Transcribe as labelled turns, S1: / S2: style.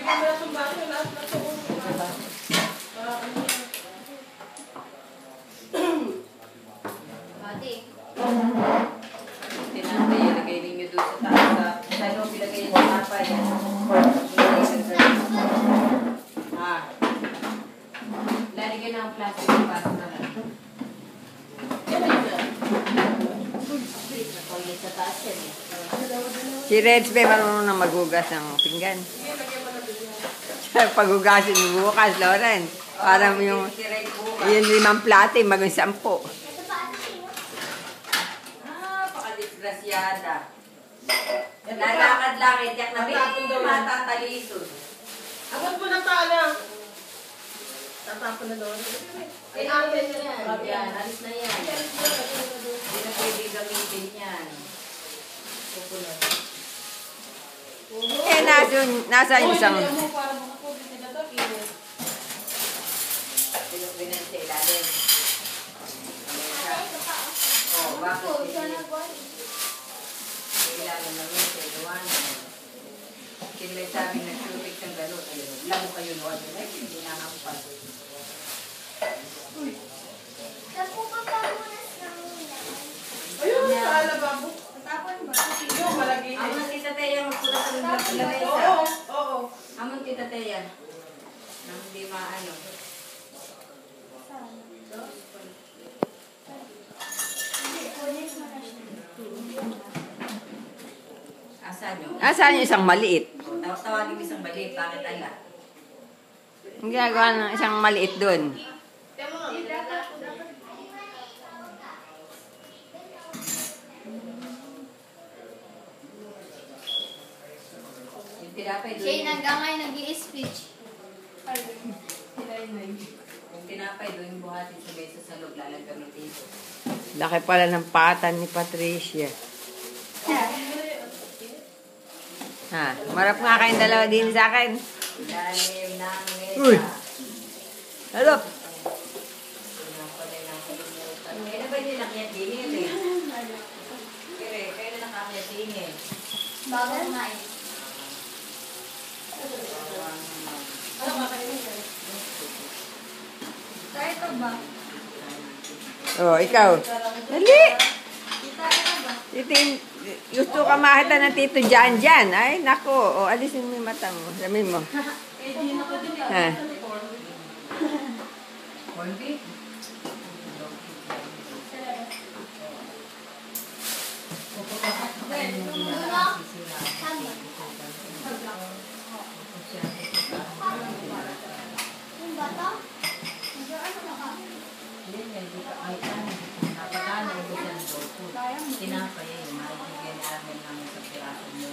S1: Bigyan mo na sumbaso lahat na suot.
S2: Ate.
S3: Tinapay, ilagay ninyo doon sa taas. Sa loob, ilagay yung tinapay. Lalagyan ng plastic yung pasok na lang.
S2: Nakulit sa taas yan eh.
S4: Si Reds Bay marunong na maghugas ng pinggan.
S1: Sige, lagyan mo na doon.
S4: Paghugasin mo bukas, Lauren. Parang yung 5 plato, maging 10.
S3: Pakadisgrasyada. Lalakad lang, itiyak na matatalisun.
S1: Abot mo na tala. Tatapon na doon.
S2: Ay, alis na yan. Yan, alis na yan.
S3: Hindi na pwede gamitin yan.
S4: Nasa isang...
S3: Pinupinan sa ilalim. Oh, bakit ilalim namin sa iluwanan. Sila sabi nag-tubig ng gano'n. Ayun, lang kayo noon. Ay, hindi na nga pa.
S1: Ayun, sa alababo.
S2: Tapon ba?
S1: Yung malagi.
S3: Amon tita Teya, magpula sa naglalagay
S1: Oo,
S3: sa.
S1: oo.
S3: Amon tita Teya. Nang hindi maano. Asan yun?
S4: Asan yung isang maliit?
S3: Tawagin mo isang balik. Bakit ala?
S4: Ang ginagawa ng isang maliit doon.
S3: Yung tinapay doon.
S2: Shane hanggang ngayon nag-i-speech.
S3: Yung tinapay doon, buhatin sa mesa sa loob. Lalagyan dito.
S4: Laki pala ng patan ni Patricia. Ha, marap nga kayong dalawa din sa akin.
S3: Ilalim ng mesa.
S4: Uy! Hello!
S3: Kailan ba yung nakyat din eh? Kailan nakakyat din eh?
S2: Bago nga eh. Tita, ito ba?
S4: Oh, ikaw. Dali!
S2: Tita, ito ba?
S4: Gusto ka makita ng Tito Jan Jan. Ay, nako. O, alisin mo yung mata mo. Sabi mo. Ha?
S3: Corn beef? Tinapay yun. Maibigyan namin namin sa piraso mo.